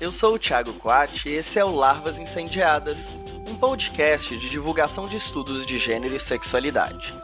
eu sou o Thiago Quatti e esse é o Larvas Incendiadas, um podcast de divulgação de estudos de gênero e sexualidade.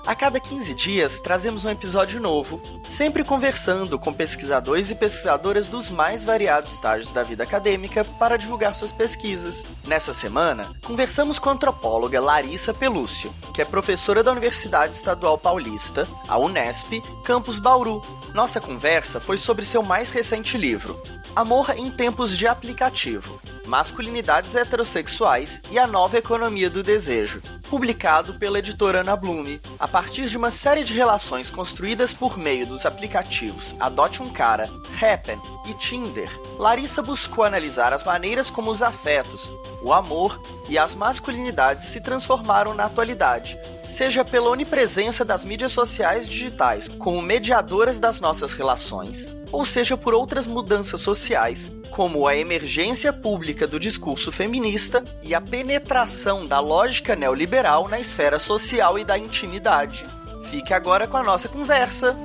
A cada 15 dias trazemos um episódio novo, sempre conversando com pesquisadores e pesquisadoras dos mais variados estágios da vida acadêmica para divulgar suas pesquisas. Nessa semana, conversamos com a antropóloga Larissa Pelúcio, que é professora da Universidade Estadual Paulista, a Unesp, campus Bauru. Nossa conversa foi sobre seu mais recente livro, Amor em Tempos de Aplicativo, Masculinidades Heterossexuais e a Nova Economia do Desejo, publicado pela editora Ana Blume. A partir de uma série de relações construídas por meio dos aplicativos Adote um Cara, Happn e Tinder, Larissa buscou analisar as maneiras como os afetos, o amor e as masculinidades se transformaram na atualidade, seja pela onipresença das mídias sociais digitais como mediadoras das nossas relações, ou seja por outras mudanças sociais, como a emergência pública do discurso feminista e a penetração da lógica neoliberal na esfera social e da intimidade. Fique agora com a nossa conversa.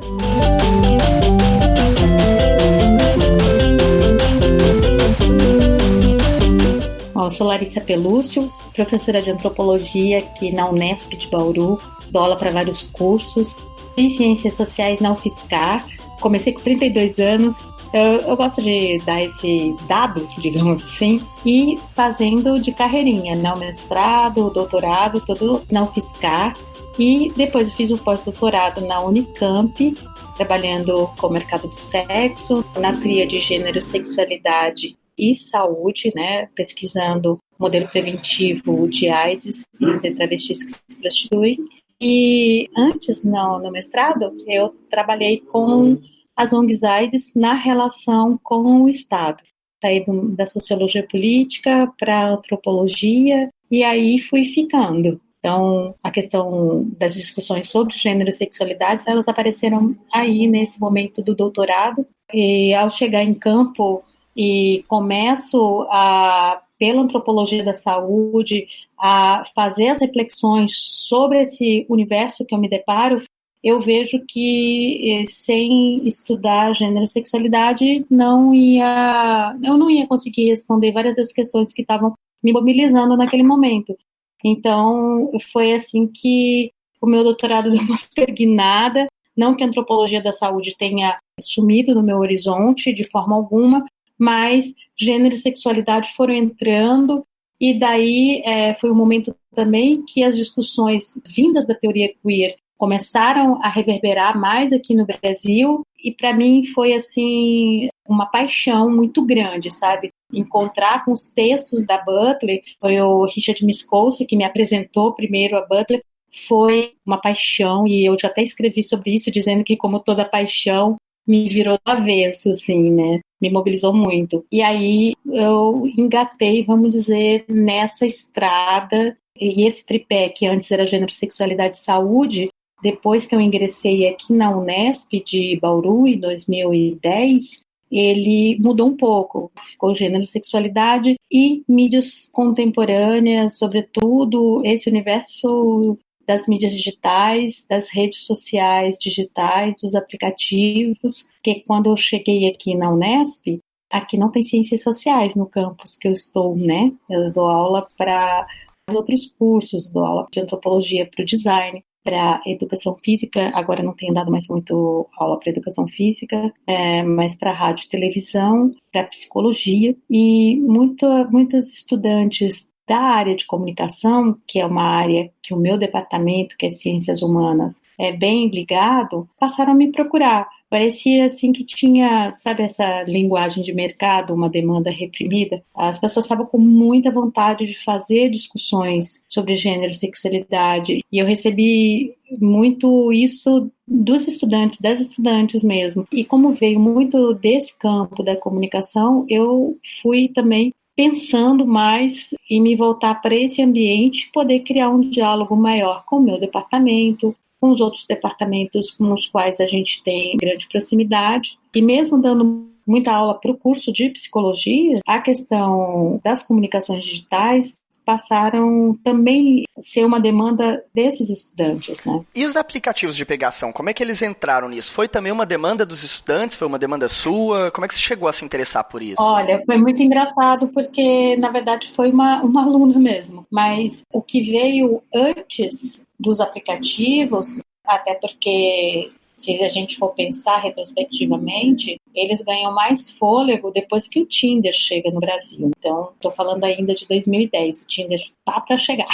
Eu sou Larissa Pelúcio, professora de antropologia aqui na Unesp de Bauru, dou aula para vários cursos, em ciências sociais na UFSCar. Comecei com 32 anos, eu gosto de dar esse dado, digamos assim, e fazendo de carreirinha, né? O mestrado, o doutorado, tudo na UFSCar. E depois eu fiz um pós-doutorado na Unicamp, trabalhando com o mercado do sexo, na tríade de gênero, sexualidade e saúde, né? Pesquisando modelo preventivo de AIDS e de travestis que se prostituem. E antes, no mestrado, eu trabalhei com as ONGs AIDS na relação com o Estado. Saí da sociologia política para a antropologia e aí fui ficando. Então, a questão das discussões sobre gênero e sexualidade, elas apareceram aí nesse momento do doutorado. E ao chegar em campo e começo pela antropologia da saúde, a fazer as reflexões sobre esse universo que eu me deparo, eu vejo que sem estudar gênero e sexualidade eu não ia conseguir responder várias das questões que estavam me mobilizando naquele momento. Então, foi assim que o meu doutorado deu uma superguinada, não que a antropologia da saúde tenha sumido no meu horizonte de forma alguma, mas gênero e sexualidade foram entrando, e daí foi um momento também que as discussões vindas da teoria queer começaram a reverberar mais aqui no Brasil, e para mim foi assim uma paixão muito grande, sabe? Encontrar com os textos da Butler, foi o Richard Miskolci que me apresentou primeiro a Butler, foi uma paixão, e eu já até escrevi sobre isso, dizendo que como toda paixão, me virou do avesso, assim, né? Me mobilizou muito. E aí eu engatei, vamos dizer, nessa estrada, e esse tripé que antes era gênero, sexualidade e saúde, depois que eu ingressei aqui na Unesp de Bauru, em 2010, ele mudou um pouco. Ficou gênero, sexualidade e mídias contemporâneas, sobretudo esse universo das mídias digitais, das redes sociais digitais, dos aplicativos, porque quando eu cheguei aqui na Unesp, aqui não tem ciências sociais no campus que eu estou, né? Eu dou aula para outros cursos, dou aula de antropologia para o design, para educação física, agora não tenho dado mais muito aula para educação física, mas para rádio e televisão, para psicologia, e muitas estudantes da área de comunicação, que é uma área que o meu departamento, que é Ciências Humanas, é bem ligado, passaram a me procurar. Parecia assim que tinha, sabe, essa linguagem de mercado, uma demanda reprimida. As pessoas estavam com muita vontade de fazer discussões sobre gênero e sexualidade, e eu recebi muito isso dos estudantes, das estudantes mesmo. E como veio muito desse campo da comunicação, eu fui também pensando mais em me voltar para esse ambiente, poder criar um diálogo maior com o meu departamento, com os outros departamentos com os quais a gente tem grande proximidade, e mesmo dando muita aula para o curso de psicologia, a questão das comunicações digitais passaram também a ser uma demanda desses estudantes, né? E os aplicativos de pegação, como é que eles entraram nisso? Foi também uma demanda dos estudantes? Foi uma demanda sua? Como é que você chegou a se interessar por isso? Olha, foi muito engraçado porque, na verdade, foi uma aluna mesmo. Mas o que veio antes dos aplicativos, até porque, se a gente for pensar retrospectivamente, eles ganham mais fôlego depois que o Tinder chega no Brasil. Então, estou falando ainda de 2010, o Tinder tá para chegar.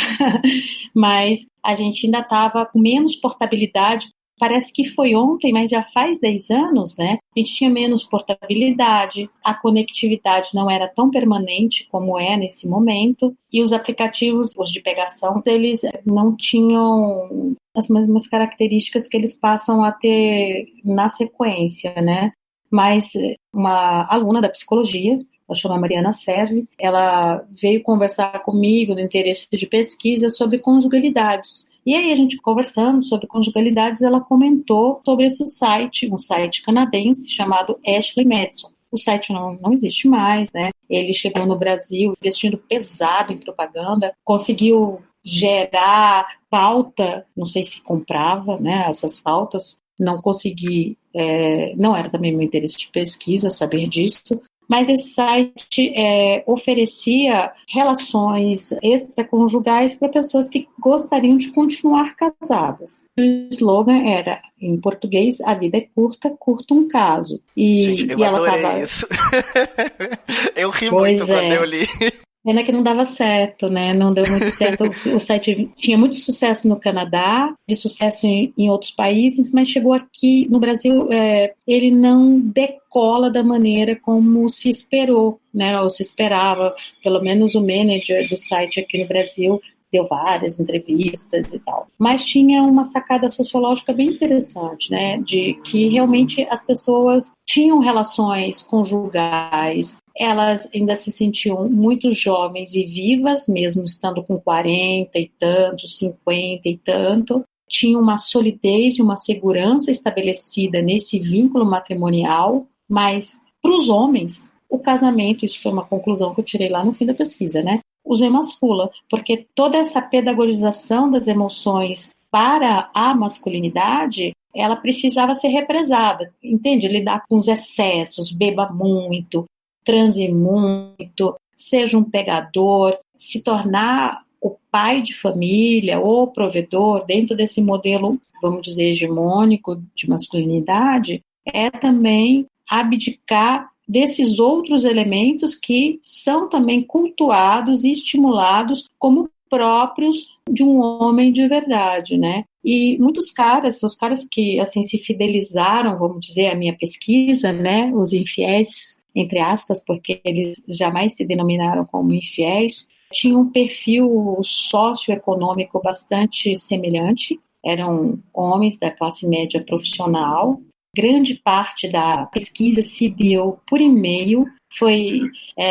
Mas a gente ainda estava com menos portabilidade. Parece que foi ontem, mas já faz 10 anos, né? A gente tinha menos portabilidade, a conectividade não era tão permanente como é nesse momento, e os aplicativos, os de pegação, eles não tinham as mesmas características que eles passam a ter na sequência, né? Mas uma aluna da psicologia, ela chama Mariana Servi, ela veio conversar comigo no interesse de pesquisa sobre conjugalidades. E aí a gente conversando sobre conjugalidades, ela comentou sobre esse site, um site canadense chamado Ashley Madison. O site não existe mais, né? Ele chegou no Brasil investindo pesado em propaganda, conseguiu gerar pauta, não sei se comprava, né, essas pautas, não consegui, não era também meu interesse de pesquisa saber disso, mas esse site oferecia relações extraconjugais para pessoas que gostariam de continuar casadas. O slogan era, em português, a vida é curta, curta um caso. Gente, eu adorei isso. Eu ri muito quando eu li. Pena que não dava certo, né? Não deu muito certo. O site tinha muito sucesso no Canadá, de sucesso em outros países, mas chegou aqui no Brasil, ele não decola da maneira como se esperou, né? Ou se esperava. Pelo menos o manager do site aqui no Brasil deu várias entrevistas e tal. Mas tinha uma sacada sociológica bem interessante, né? De que realmente as pessoas tinham relações conjugais, elas ainda se sentiam muito jovens e vivas, mesmo estando com 40 e tanto, 50 e tanto, tinham uma solidez e uma segurança estabelecida nesse vínculo matrimonial, mas para os homens, o casamento, isso foi uma conclusão que eu tirei lá no fim da pesquisa, né? Os emascula, porque toda essa pedagogização das emoções para a masculinidade, ela precisava ser represada, entende? Lidar com os excessos, beba muito, transe muito, seja um pegador, se tornar o pai de família ou provedor dentro desse modelo, vamos dizer, hegemônico de masculinidade, é também abdicar desses outros elementos que são também cultuados e estimulados como próprios de um homem de verdade, né? E muitos caras, os caras que assim se fidelizaram, vamos dizer, à minha pesquisa, né? Os infiéis, entre aspas, porque eles jamais se denominaram como infiéis, tinham um perfil socioeconômico bastante semelhante, eram homens da classe média profissional. Grande parte da pesquisa se deu por e-mail, foi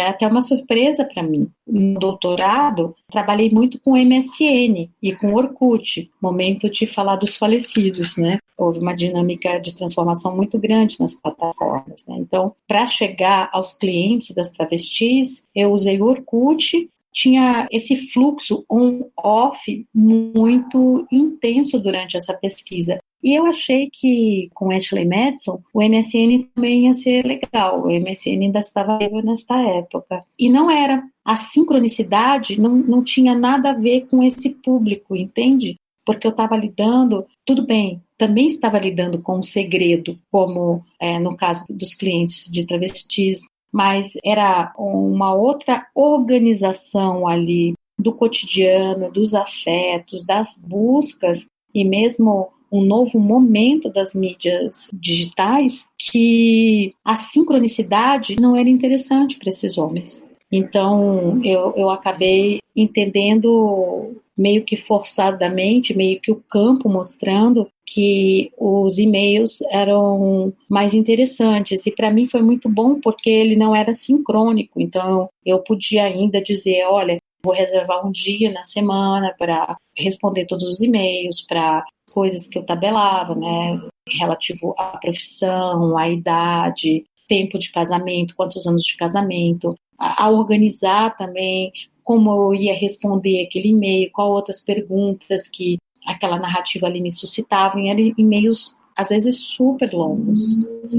até uma surpresa para mim. No doutorado, trabalhei muito com MSN e com Orkut, momento de falar dos falecidos, né? Houve uma dinâmica de transformação muito grande nas plataformas, né? Então, para chegar aos clientes das travestis, eu usei o Orkut, tinha esse fluxo on-off muito intenso durante essa pesquisa. E eu achei que, com Ashley Madison, o MSN também ia ser legal. O MSN ainda estava vivo nesta época. E não era. A sincronicidade não tinha nada a ver com esse público, entende? Porque eu estava lidando, tudo bem, também estava lidando com um segredo, como no caso dos clientes de travestis, mas era uma outra organização ali do cotidiano, dos afetos, das buscas, e mesmo um novo momento das mídias digitais, que a sincronicidade não era interessante para esses homens. Então, eu acabei entendendo meio que forçadamente, meio que o campo mostrando que os e-mails eram mais interessantes. E para mim foi muito bom porque ele não era sincrônico. Então, eu podia ainda dizer, olha, vou reservar um dia na semana para responder todos os e-mails, para coisas que eu tabelava, né, relativo à profissão, à idade, tempo de casamento, quantos anos de casamento, a organizar também como eu ia responder aquele e-mail, qual outras perguntas que aquela narrativa ali me suscitava, e eram e-mails, às vezes, super longos,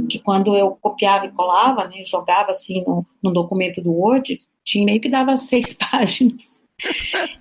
que quando eu copiava e colava, né, jogava assim no documento do Word, tinha e-mail que dava 6 páginas.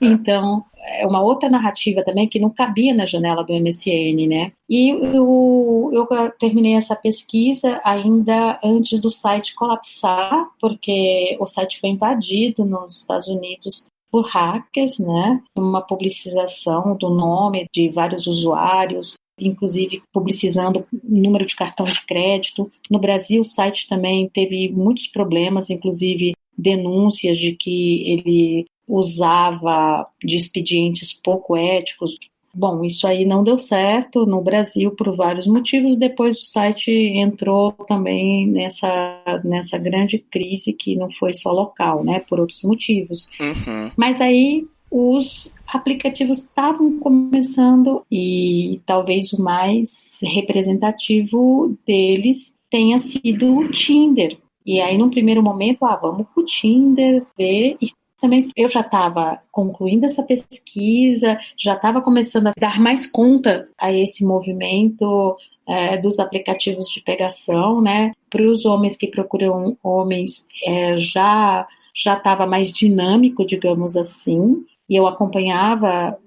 Então, é uma outra narrativa também que não cabia na janela do MSN, né? E eu terminei essa pesquisa ainda antes do site colapsar, porque o site foi invadido nos Estados Unidos por hackers, né? Uma publicização do nome de vários usuários, inclusive publicizando o número de cartão de crédito. No Brasil, o site também teve muitos problemas, inclusive denúncias de que ele usava de expedientes pouco éticos. Bom, isso aí não deu certo no Brasil por vários motivos. Depois o site entrou também nessa grande crise que não foi só local, né, por outros motivos. Uhum. Mas aí os aplicativos estavam começando e talvez o mais representativo deles tenha sido o Tinder. E aí, num primeiro momento, vamos pro Tinder ver. E também eu já estava concluindo essa pesquisa, já estava começando a dar mais conta a esse movimento dos aplicativos de pegação, né? Para os homens que procuram homens, já estava mais dinâmico, digamos assim, e eu acompanhava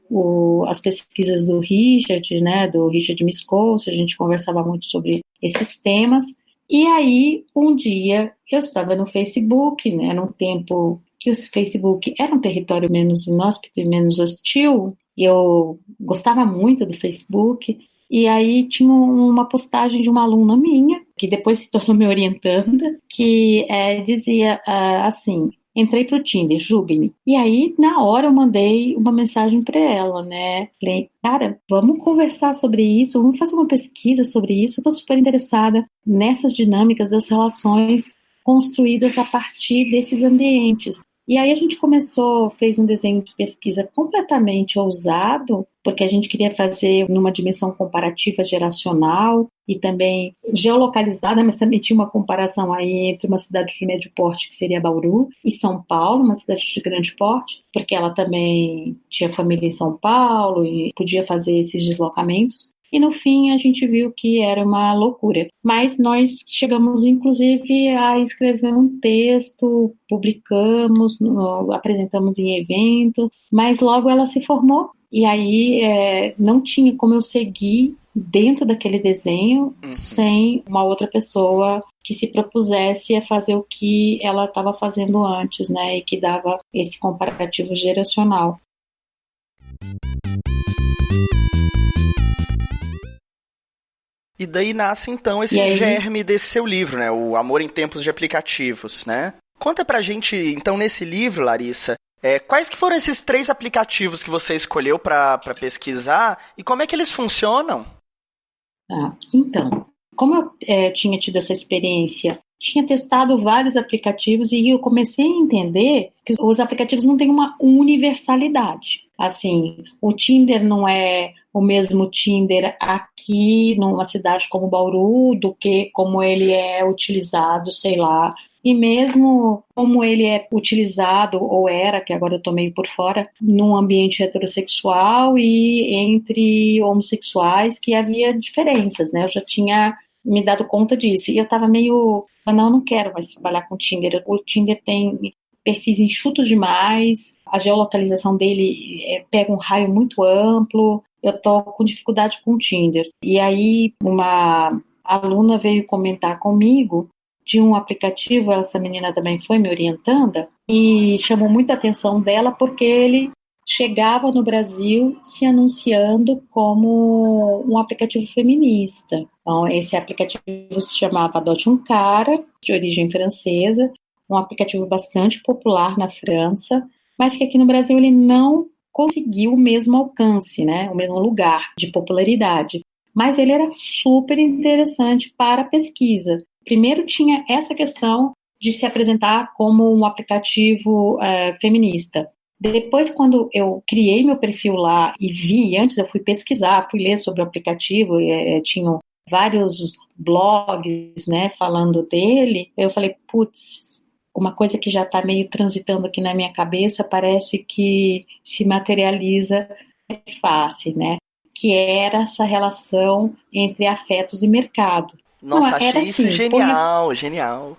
as pesquisas do Richard, né? Do Richard Miskolc, a gente conversava muito sobre esses temas. E aí, um dia, eu estava no Facebook, né, num tempo que o Facebook era um território menos inóspito e menos hostil, e eu gostava muito do Facebook, e aí tinha uma postagem de uma aluna minha, que depois se tornou minha orientanda, que dizia assim: entrei pro Tinder, julguem-me. E aí, na hora, eu mandei uma mensagem para ela, né? Falei, cara, vamos conversar sobre isso, vamos fazer uma pesquisa sobre isso. Eu tô super interessada nessas dinâmicas das relações construídas a partir desses ambientes. E aí a gente fez um desenho de pesquisa completamente ousado, porque a gente queria fazer numa dimensão comparativa geracional e também geolocalizada, mas também tinha uma comparação aí entre uma cidade de médio porte, que seria Bauru, e São Paulo, uma cidade de grande porte, porque ela também tinha família em São Paulo e podia fazer esses deslocamentos. E no fim a gente viu que era uma loucura. Mas nós chegamos inclusive a escrever um texto, publicamos, apresentamos em evento, mas logo ela se formou. E aí não tinha como eu seguir dentro daquele desenho sem uma outra pessoa que se propusesse a fazer o que ela estava fazendo antes, né? E que dava esse comparativo geracional. E daí nasce, então, esse germe desse seu livro, né? O Amor em Tempos de Aplicativos, né? Conta pra gente, então, nesse livro, Larissa, quais que foram esses 3 aplicativos que você escolheu pra pesquisar e como é que eles funcionam? Então, como eu tinha tido essa experiência, tinha testado vários aplicativos e eu comecei a entender que os aplicativos não têm uma universalidade. Assim, o Tinder não é o mesmo Tinder aqui numa cidade como Bauru do que como ele é utilizado, sei lá, e mesmo como ele é utilizado, ou era, que agora eu tô meio por fora, num ambiente heterossexual e entre homossexuais, que havia diferenças, né? Eu já tinha me dado conta disso, e eu tava meio, não quero mais trabalhar com o Tinder. O Tinder tem perfis enxutos demais, a geolocalização dele pega um raio muito amplo, eu tô com dificuldade com o Tinder. E aí uma aluna veio comentar comigo de um aplicativo, essa menina também foi me orientando, e chamou muita atenção dela porque ele chegava no Brasil se anunciando como um aplicativo feminista. Então, esse aplicativo se chamava Adote um Cara, de origem francesa, um aplicativo bastante popular na França, mas que aqui no Brasil ele não conseguiu o mesmo alcance, né, o mesmo lugar de popularidade. Mas ele era super interessante para a pesquisa. Primeiro tinha essa questão de se apresentar como um aplicativo feminista. Depois, quando eu criei meu perfil lá e vi, antes eu fui pesquisar, fui ler sobre o aplicativo, tinham vários blogs, né, falando dele, eu falei, putz, uma coisa que já está meio transitando aqui na minha cabeça, parece que se materializa fácil, né? Que era essa relação entre afetos e mercado. Nossa, Não, era achei isso assim, genial, genial.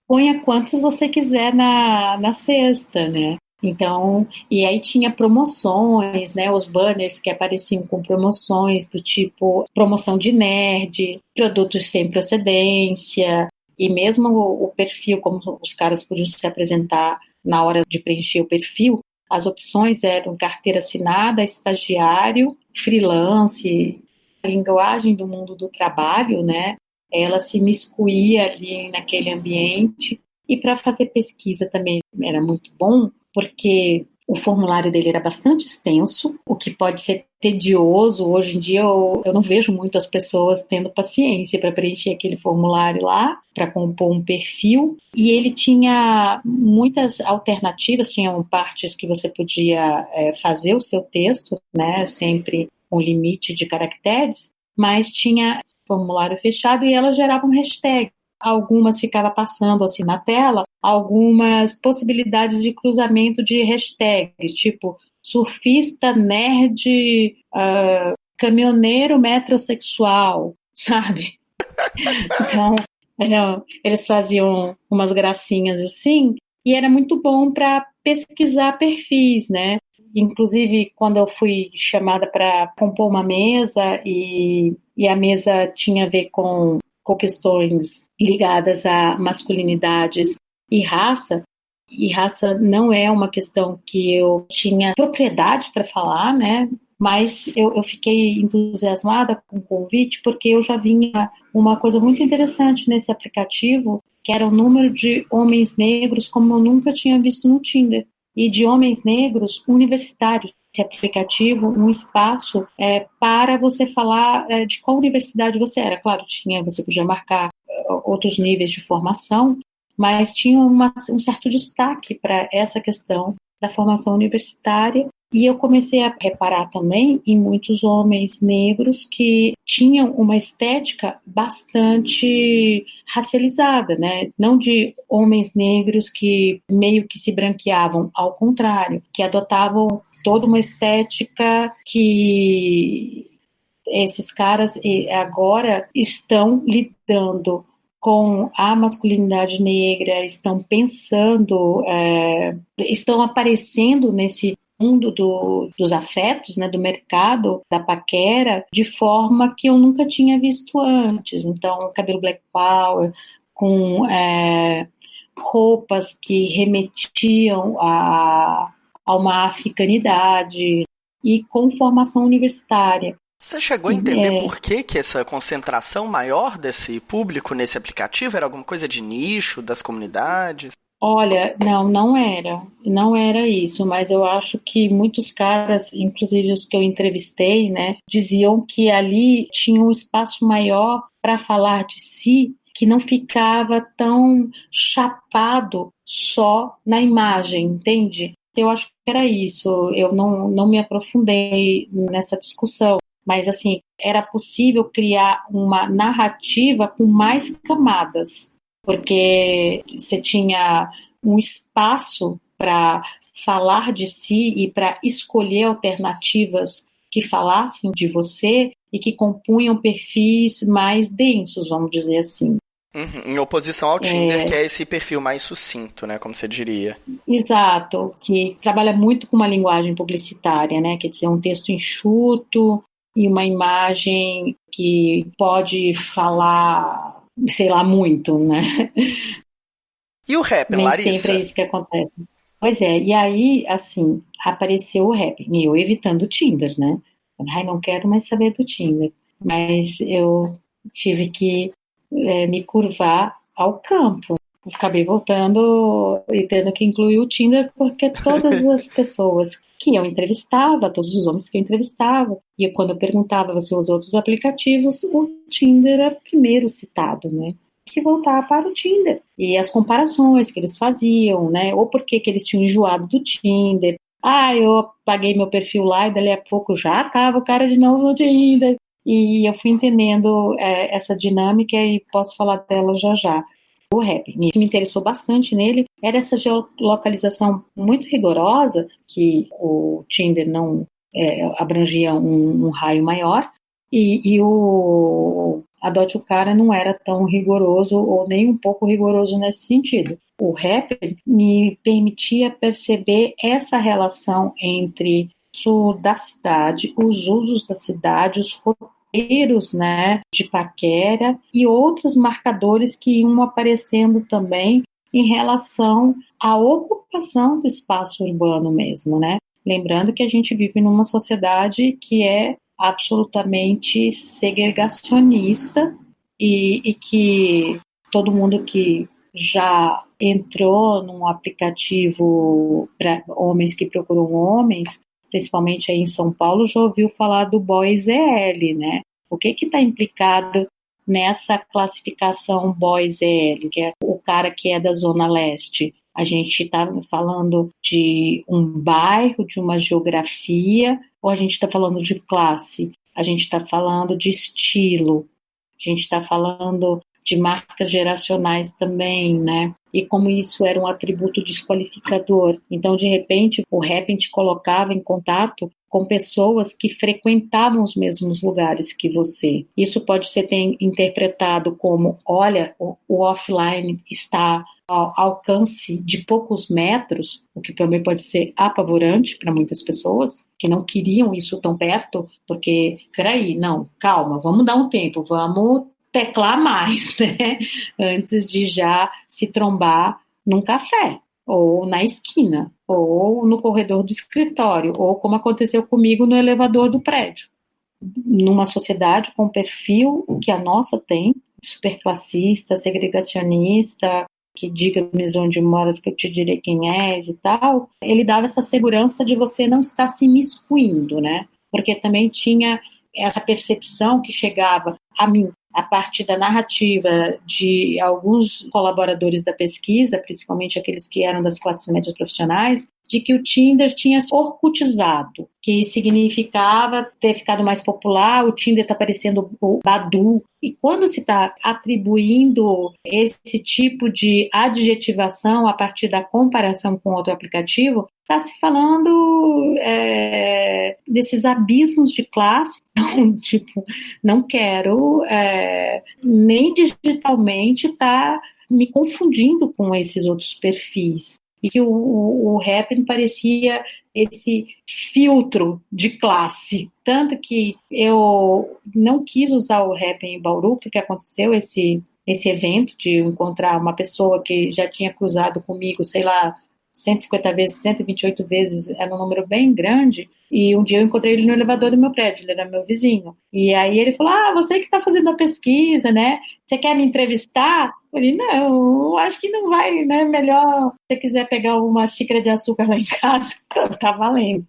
ponha quantos você quiser na cesta, né? Então, e aí tinha promoções, né? Os banners que apareciam com promoções do tipo promoção de nerd, produtos sem procedência, e mesmo o perfil, como os caras podiam se apresentar na hora de preencher o perfil, as opções eram carteira assinada, estagiário, freelance, a linguagem do mundo do trabalho, né? Ela se miscuía ali naquele ambiente. E para fazer pesquisa também era muito bom, porque o formulário dele era bastante extenso, o que pode ser tedioso. Hoje em dia eu não vejo muito as pessoas tendo paciência para preencher aquele formulário lá, para compor um perfil. E ele tinha muitas alternativas, tinham partes que você podia fazer o seu texto, né, sempre com limite de caracteres, mas tinha formulário fechado e ela gerava um hashtag. Algumas ficava passando assim na tela, algumas possibilidades de cruzamento de hashtag, tipo surfista, nerd, caminhoneiro metrosexual, sabe? Então, eles faziam umas gracinhas assim, e era muito bom para pesquisar perfis, né? Inclusive, quando eu fui chamada para compor uma mesa e a mesa tinha a ver com questões ligadas a masculinidades e raça não é uma questão que eu tinha propriedade para falar, né? Mas eu fiquei entusiasmada com o convite porque eu já vinha uma coisa muito interessante nesse aplicativo, que era o número de homens negros como eu nunca tinha visto no Tinder, e de homens negros universitários. Esse aplicativo, um espaço para você falar de qual universidade você era. Claro, você podia marcar outros níveis de formação, mas tinha um certo destaque para essa questão da formação universitária. E eu comecei a reparar também em muitos homens negros que tinham uma estética bastante racializada, né? Não de homens negros que meio que se branqueavam, ao contrário, que adotavam toda uma estética que esses caras agora estão lidando com a masculinidade negra, estão pensando, estão aparecendo nesse mundo dos afetos, né, do mercado, da paquera, de forma que eu nunca tinha visto antes. Então, cabelo black power, com roupas que remetiam a uma africanidade e com formação universitária. Você chegou a entender por que essa concentração maior desse público nesse aplicativo? Era alguma coisa de nicho das comunidades? Olha, não era isso, mas eu acho que muitos caras, inclusive os que eu entrevistei, né, diziam que ali tinha um espaço maior para falar de si, que não ficava tão chapado só na imagem, entende? Eu acho que era isso, eu não me aprofundei nessa discussão, mas assim, era possível criar uma narrativa com mais camadas, porque você tinha um espaço para falar de si e para escolher alternativas que falassem de você e que compunham perfis mais densos, vamos dizer assim. Em oposição ao Tinder, que é esse perfil mais sucinto, né, como você diria. Exato, que trabalha muito com uma linguagem publicitária, né, quer dizer, um texto enxuto e uma imagem que pode falar, sei lá, muito, né? E o Happn, Nem Larissa? sempre é isso que acontece. Pois é, e aí, assim, apareceu o Happn, e eu evitando o Tinder, né? Ai, não quero mais saber do Tinder. Mas eu tive que me curvar ao campo. Acabei voltando e tendo que incluir o Tinder, porque todas as pessoas que eu entrevistava, todos os homens que eu entrevistava, e quando eu perguntava se os outros aplicativos, o Tinder era primeiro citado, né? Que voltar para o Tinder. E as comparações que eles faziam, né? Ou porque que eles tinham enjoado do Tinder. Eu paguei meu perfil lá e dali a pouco já tava o cara de novo no Tinder. E eu fui entendendo essa dinâmica e posso falar dela já já. o Happn. E o que me interessou bastante nele era essa geolocalização muito rigorosa, que o Tinder não abrangia um raio maior, e o Adote o Cara não era tão rigoroso ou nem um pouco rigoroso nesse sentido. O Happn me permitia perceber essa relação entre o da cidade, os usos da cidade, os roteiros, né, de paquera e outros marcadores que iam aparecendo também em relação à ocupação do espaço urbano mesmo, né? Lembrando que a gente vive numa sociedade que é absolutamente segregacionista e que todo mundo que já entrou num aplicativo para homens que procuram homens, principalmente aí em São Paulo, já ouviu falar do Boys EL, né? O que está implicado nessa classificação Boys EL, que é o cara que é da Zona Leste? A gente está falando de um bairro, de uma geografia, ou a gente está falando de classe? A gente está falando de estilo, a gente está falando de marcas geracionais também, né? E como isso era um atributo desqualificador. Então, de repente, o Happn te colocava em contato com pessoas que frequentavam os mesmos lugares que você. Isso pode ser interpretado como, olha, o offline está ao alcance de poucos metros, o que também pode ser apavorante para muitas pessoas, que não queriam isso tão perto, porque, peraí, não, calma, vamos dar um tempo, vamos teclar mais, né? Antes de já se trombar num café, ou na esquina, ou no corredor do escritório, ou como aconteceu comigo no elevador do prédio. Numa sociedade com o perfil que a nossa tem, superclassista, segregacionista, que diga-me onde moras que eu te direi quem és e tal, ele dava essa segurança de você não estar se imiscuindo, né? Porque também tinha essa percepção que chegava a mim, a partir da narrativa de alguns colaboradores da pesquisa, principalmente aqueles que eram das classes médias profissionais, de que o Tinder tinha orkutizado, que significava ter ficado mais popular, o Tinder está parecendo o Badoo. E quando se está atribuindo esse tipo de adjetivação a partir da comparação com outro aplicativo, está se falando desses abismos de classe. Então, não quero nem digitalmente estar me confundindo com esses outros perfis. E que o Happn parecia esse filtro de classe. Tanto que eu não quis usar o Happn em Bauru, porque aconteceu esse evento de encontrar uma pessoa que já tinha cruzado comigo, sei lá, 150 vezes, 128 vezes, era um número bem grande, e um dia eu encontrei ele no elevador do meu prédio, ele era meu vizinho, e aí ele falou, você que está fazendo a pesquisa, né, você quer me entrevistar? Eu falei, não, acho que não vai, né, melhor se você quiser pegar uma xícara de açúcar lá em casa, tá valendo.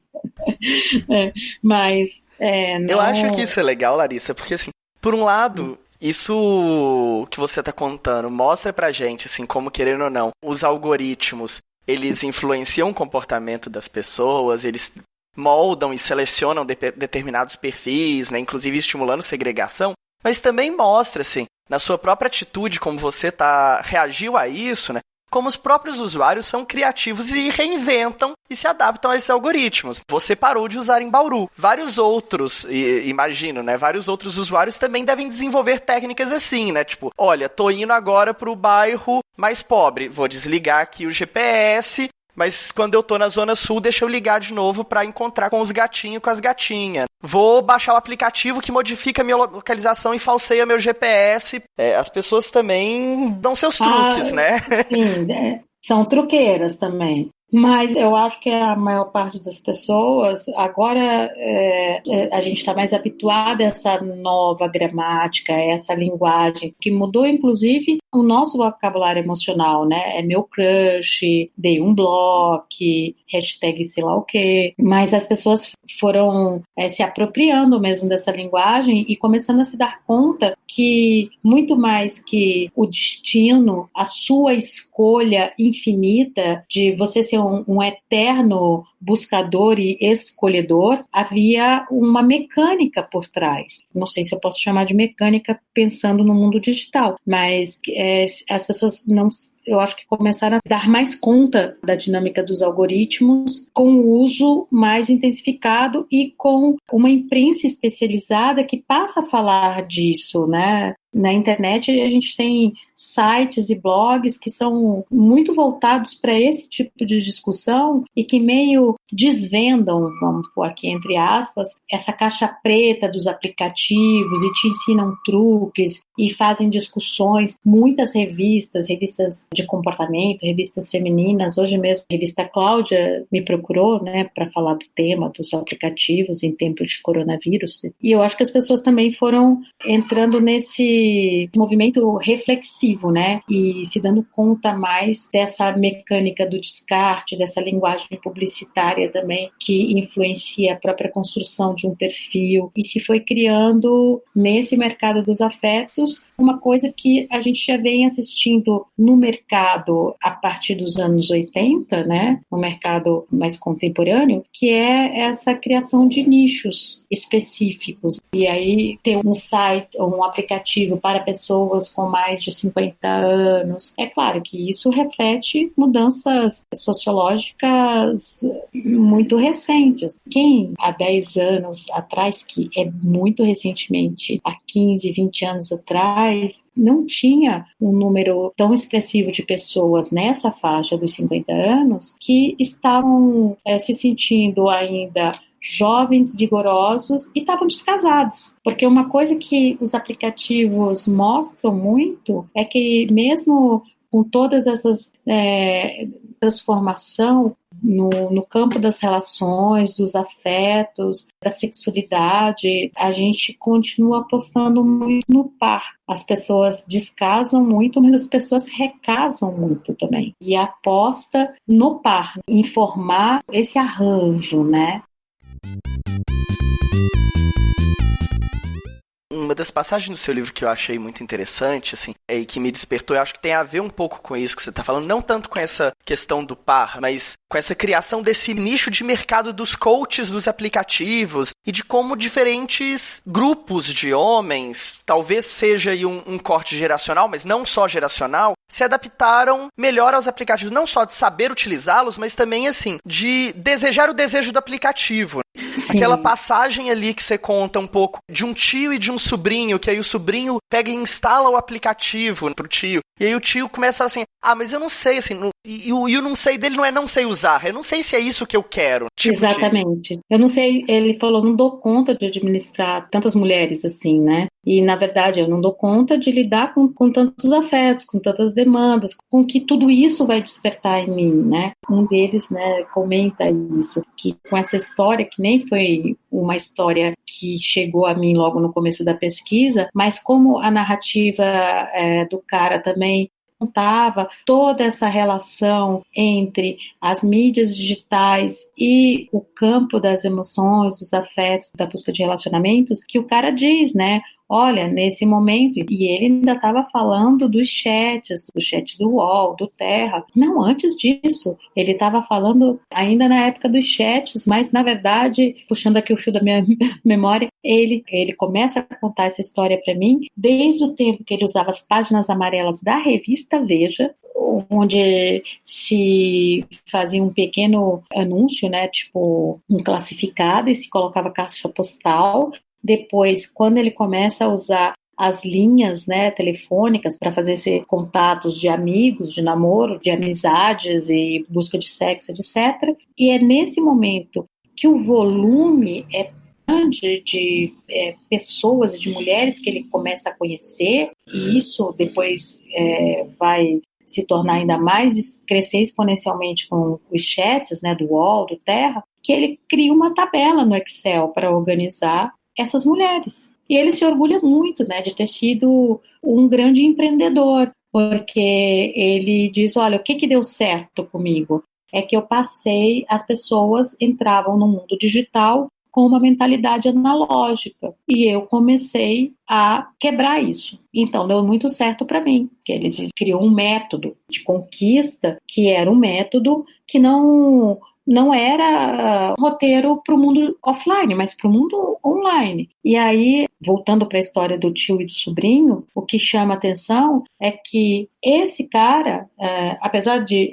Mas, não... Eu acho que isso é legal, Larissa, porque assim, por um lado... Isso que você está contando mostra pra gente, assim, como querendo ou não, os algoritmos eles influenciam o comportamento das pessoas, eles moldam e selecionam determinados perfis, né, inclusive estimulando segregação, mas também mostra, assim, na sua própria atitude, como você reagiu a isso, né, como os próprios usuários são criativos e reinventam e se adaptam a esses algoritmos. Você parou de usar em Bauru. Vários outros, imagino, né? Vários outros usuários também devem desenvolver técnicas assim, né? Tipo, olha, tô indo agora pro bairro mais pobre. Vou desligar aqui o GPS, mas quando eu tô na Zona Sul, deixa eu ligar de novo pra encontrar com os gatinhos e com as gatinhas. Vou baixar o aplicativo que modifica a minha localização e falseia meu GPS. As pessoas também dão seus truques, né? Sim, são truqueiras também. Mas eu acho que a maior parte das pessoas, agora a gente está mais habituada a essa nova gramática, a essa linguagem, que mudou inclusive o nosso vocabulário emocional, né? É meu crush, dei um bloco, hashtag sei lá o quê. Mas as pessoas foram se apropriando mesmo dessa linguagem e começando a se dar conta que muito mais que o destino, a sua escolha infinita de você ser ser um eterno buscador e escolhedor, havia uma mecânica por trás. Não sei se eu posso chamar de mecânica pensando no mundo digital, mas as pessoas não... Eu acho que começaram a dar mais conta da dinâmica dos algoritmos com o uso mais intensificado e com uma imprensa especializada que passa a falar disso, né? Na internet a gente tem sites e blogs que são muito voltados para esse tipo de discussão e que meio desvendam, vamos pôr aqui entre aspas, essa caixa preta dos aplicativos e te ensinam truques e fazem discussões. Muitas revistas de comportamento, revistas femininas, hoje mesmo a revista Cláudia me procurou, né, para falar do tema dos aplicativos em tempos de coronavírus, e eu acho que as pessoas também foram entrando nesse movimento reflexivo, né, e se dando conta mais dessa mecânica do descarte, dessa linguagem publicitária também, que influencia a própria construção de um perfil, e se foi criando nesse mercado dos afetos uma coisa que a gente já vem assistindo no mercado a partir dos anos 80, né, no mercado mais contemporâneo, que é essa criação de nichos específicos. E aí ter um site, um aplicativo para pessoas com mais de 50 anos. É claro que isso reflete mudanças sociológicas muito recentes. Quem há 10 anos atrás, que é muito recentemente, há 15, 20 anos atrás, não tinha um número tão expressivo de pessoas nessa faixa dos 50 anos que estavam se sentindo ainda jovens, vigorosos e estavam descasados. Porque uma coisa que os aplicativos mostram muito é que mesmo com todas essas transformação no campo das relações, dos afetos, da sexualidade, a gente continua apostando muito no par. As pessoas descasam muito, mas as pessoas recasam muito também. E aposta no par, em formar esse arranjo, né? Uma das passagens do seu livro que eu achei muito interessante, assim, e que me despertou, eu acho que tem a ver um pouco com isso que você está falando, não tanto com essa questão do par, mas com essa criação desse nicho de mercado dos coaches dos aplicativos e de como diferentes grupos de homens, talvez seja aí um corte geracional, mas não só geracional, se adaptaram melhor aos aplicativos, não só de saber utilizá-los, mas também, assim, de desejar o desejo do aplicativo. Sim. Aquela passagem ali que você conta um pouco de um tio e de um sobrinho, que aí o sobrinho pega e instala o aplicativo pro tio, e aí o tio começa a falar assim, mas eu não sei, assim, e o não sei dele não é não sei usar, eu não sei se é isso que eu quero. Exatamente. Eu não sei, ele falou, não dou conta de administrar tantas mulheres assim, né? E, na verdade, eu não dou conta de lidar com tantos afetos, com tantas demandas, com que tudo isso vai despertar em mim, né? Um deles, né, comenta isso, que com essa história, que nem foi uma história que chegou a mim logo no começo da pesquisa, mas como a narrativa do cara também contava toda essa relação entre as mídias digitais e o campo das emoções, dos afetos, da busca de relacionamentos, que o cara diz, né? Olha, nesse momento, e ele ainda estava falando dos chats, do chat do UOL, do Terra. Não, antes disso, ele estava falando ainda na época dos chats, mas, na verdade, puxando aqui o fio da minha memória, ele começa a contar essa história para mim desde o tempo que ele usava as páginas amarelas da revista Veja, onde se fazia um pequeno anúncio, né, tipo um classificado, e se colocava caixa postal. Depois, quando ele começa a usar as linhas, né, telefônicas para fazer contatos de amigos, de namoro, de amizades e busca de sexo, etc. E é nesse momento que o volume é grande de pessoas e de mulheres que ele começa a conhecer, e isso depois vai se tornar ainda mais, crescer exponencialmente com os chats, né, do UOL, do Terra, que ele cria uma tabela no Excel para organizar essas mulheres. E ele se orgulha muito, né, de ter sido um grande empreendedor, porque ele diz, olha, o que deu certo comigo? É que eu passei, as pessoas entravam no mundo digital com uma mentalidade analógica. E eu comecei a quebrar isso. Então, deu muito certo para mim, que ele criou um método de conquista que era um método que não era roteiro para o mundo offline, mas para o mundo online. E aí, voltando para a história do tio e do sobrinho, o que chama atenção é que esse cara, apesar de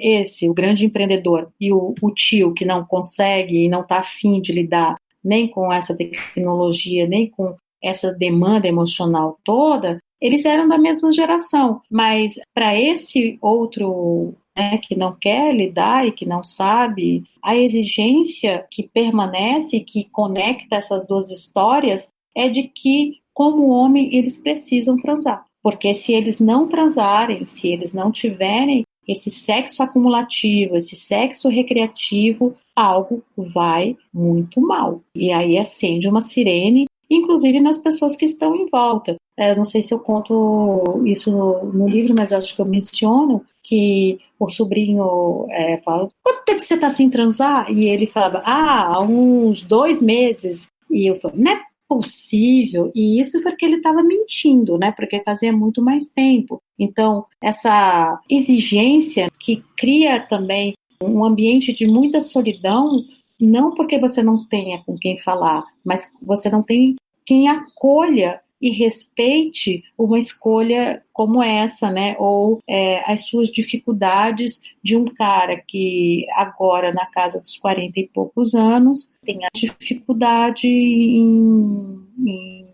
o grande empreendedor, e o tio que não consegue e não está afim de lidar nem com essa tecnologia, nem com essa demanda emocional toda, eles eram da mesma geração. Mas para esse outro, que não quer lidar e que não sabe, a exigência que permanece, que conecta essas duas histórias, é de que, como homem, eles precisam transar. Porque se eles não transarem, se eles não tiverem esse sexo acumulativo, esse sexo recreativo, algo vai muito mal. E aí acende uma sirene, inclusive nas pessoas que estão em volta. Eu não sei se eu conto isso no livro, mas eu acho que eu menciono que o sobrinho fala: quanto tempo você está sem transar? E ele falava: há uns 2 meses. E eu falo: não é possível. E isso porque ele estava mentindo, né? Porque fazia muito mais tempo. Então, essa exigência que cria também um ambiente de muita solidão, não porque você não tenha com quem falar, mas você não tem quem acolha e respeite uma escolha como essa, né? Ou as suas dificuldades de um cara que agora, na casa dos 40 e poucos anos, tem a dificuldade em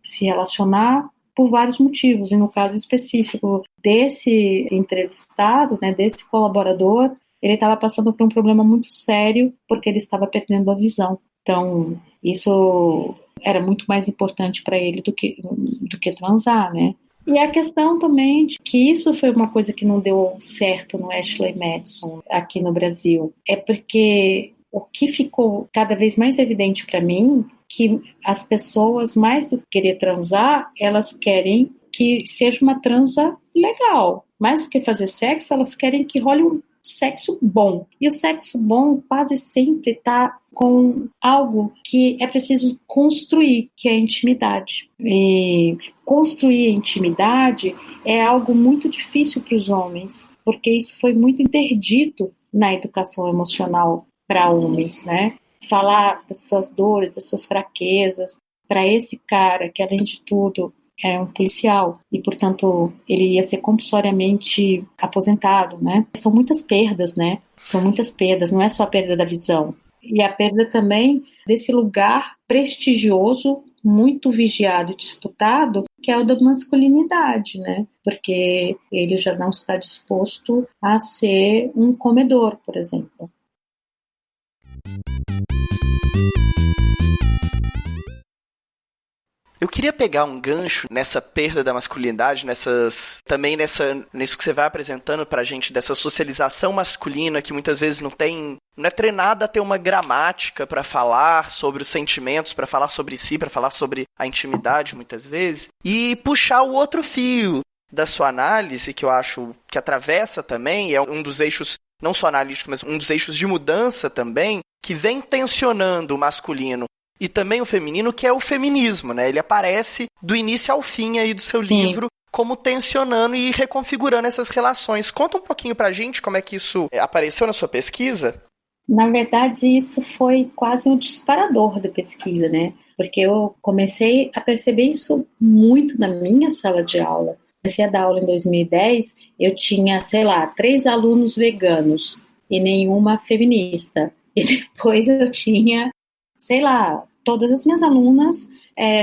se relacionar por vários motivos. E no caso específico desse entrevistado, né, desse colaborador, ele estava passando por um problema muito sério porque ele estava perdendo a visão. Então, isso era muito mais importante para ele do que transar, né? E a questão também de que isso foi uma coisa que não deu certo no Ashley Madison aqui no Brasil, é porque o que ficou cada vez mais evidente para mim, que as pessoas, mais do que querer transar, elas querem que seja uma transa legal. Mais do que fazer sexo, elas querem que role um sexo bom. E o sexo bom quase sempre está com algo que é preciso construir, que é a intimidade. E construir a intimidade é algo muito difícil para os homens, porque isso foi muito interdito na educação emocional para homens, né? Falar das suas dores, das suas fraquezas, para esse cara que, além de tudo, é um policial e, portanto, ele ia ser compulsoriamente aposentado, né? São muitas perdas, né? São muitas perdas, não é só a perda da visão. E a perda também desse lugar prestigioso, muito vigiado e disputado, que é o da masculinidade, né? Porque ele já não está disposto a ser um comedor, por exemplo. Eu queria pegar um gancho nessa perda da masculinidade, nisso que você vai apresentando pra gente, dessa socialização masculina que muitas vezes não é treinada a ter uma gramática para falar sobre os sentimentos, para falar sobre si, para falar sobre a intimidade, muitas vezes, e puxar o outro fio da sua análise, que eu acho que atravessa também, é um dos eixos, não só analítico, mas um dos eixos de mudança também, que vem tensionando o masculino e também o feminino, que é o feminismo, né? Ele aparece do início ao fim aí do seu livro, como tensionando e reconfigurando essas relações. Conta um pouquinho pra gente como é que isso apareceu na sua pesquisa. Na verdade, isso foi quase um disparador da pesquisa, né? Porque eu comecei a perceber isso muito na minha sala de aula. Comecei a dar aula em 2010, eu tinha, 3 alunos veganos e nenhuma feminista. E depois eu tinha, todas as minhas alunas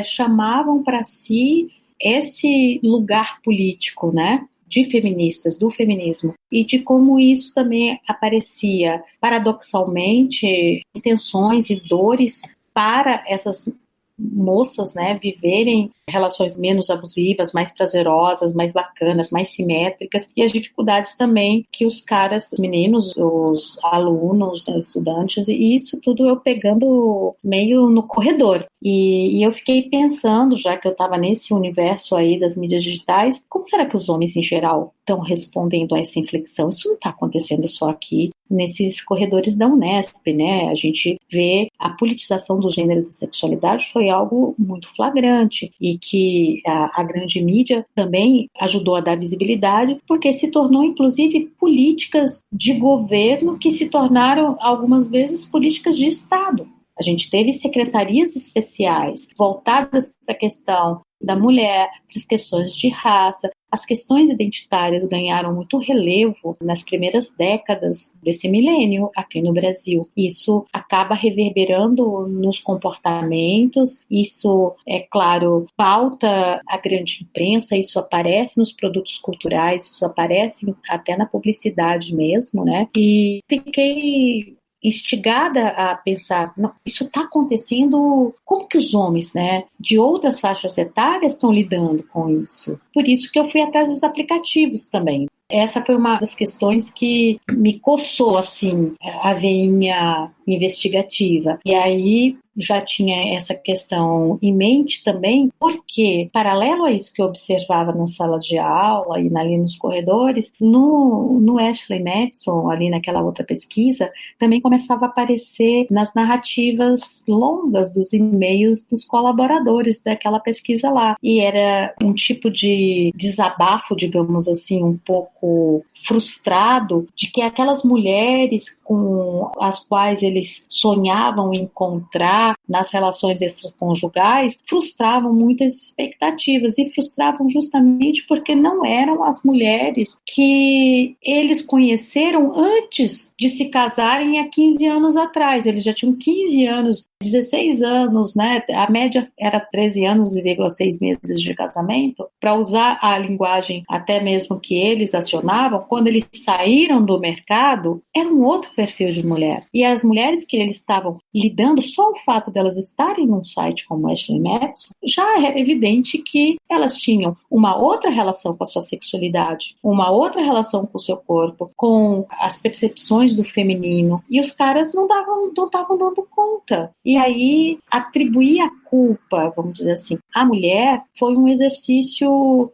chamavam para si esse lugar político, né, de feministas, do feminismo, e de como isso também aparecia, paradoxalmente, intenções e dores para essas moças, né, viverem relações menos abusivas, mais prazerosas, mais bacanas, mais simétricas, e as dificuldades também que os caras, meninos, os alunos, estudantes, e isso tudo eu pegando meio no corredor. E eu fiquei pensando, já que eu estava nesse universo aí das mídias digitais, como será que os homens em geral estão respondendo a essa inflexão? Isso não está acontecendo só aqui nesses corredores da Unesp, né? A gente vê a politização do gênero e da sexualidade foi algo muito flagrante e que a grande mídia também ajudou a dar visibilidade, porque se tornou inclusive políticas de governo que se tornaram algumas vezes políticas de Estado. A gente teve secretarias especiais voltadas para a questão da mulher, para as questões de raça. As questões identitárias ganharam muito relevo nas primeiras décadas desse milênio aqui no Brasil. Isso acaba reverberando nos comportamentos, isso, é claro, pauta a grande imprensa, isso aparece nos produtos culturais, isso aparece até na publicidade mesmo, né? E fiquei instigada a pensar, não, isso está acontecendo, como que os homens, né, de outras faixas etárias estão lidando com isso? Por isso que eu fui atrás dos aplicativos também. Essa foi uma das questões que me coçou, assim, a veinha investigativa. E aí já tinha essa questão em mente também, porque, paralelo a isso que eu observava na sala de aula e ali nos corredores, no Ashley Madison, ali naquela outra pesquisa, também começava a aparecer nas narrativas longas dos e-mails dos colaboradores daquela pesquisa lá. E era um tipo de desabafo, digamos assim, um pouco frustrado, de que aquelas mulheres com as quais eles sonhavam encontrar nas relações extraconjugais frustravam muitas expectativas e frustravam justamente porque não eram as mulheres que eles conheceram antes de se casarem há 15 anos atrás. Eles já tinham 15 anos, 16 anos, né? A média era 13 anos e 6 meses de casamento. Para usar a linguagem até mesmo que eles acionavam, quando eles saíram do mercado, era um outro perfil de mulher. E as mulheres que eles estavam lidando, só o fato delas estarem num site como Ashley Madison, já era evidente que elas tinham uma outra relação com a sua sexualidade, uma outra relação com o seu corpo, com as percepções do feminino. E os caras não estavam dando conta. E aí, atribuir a culpa, vamos dizer assim, à mulher foi um exercício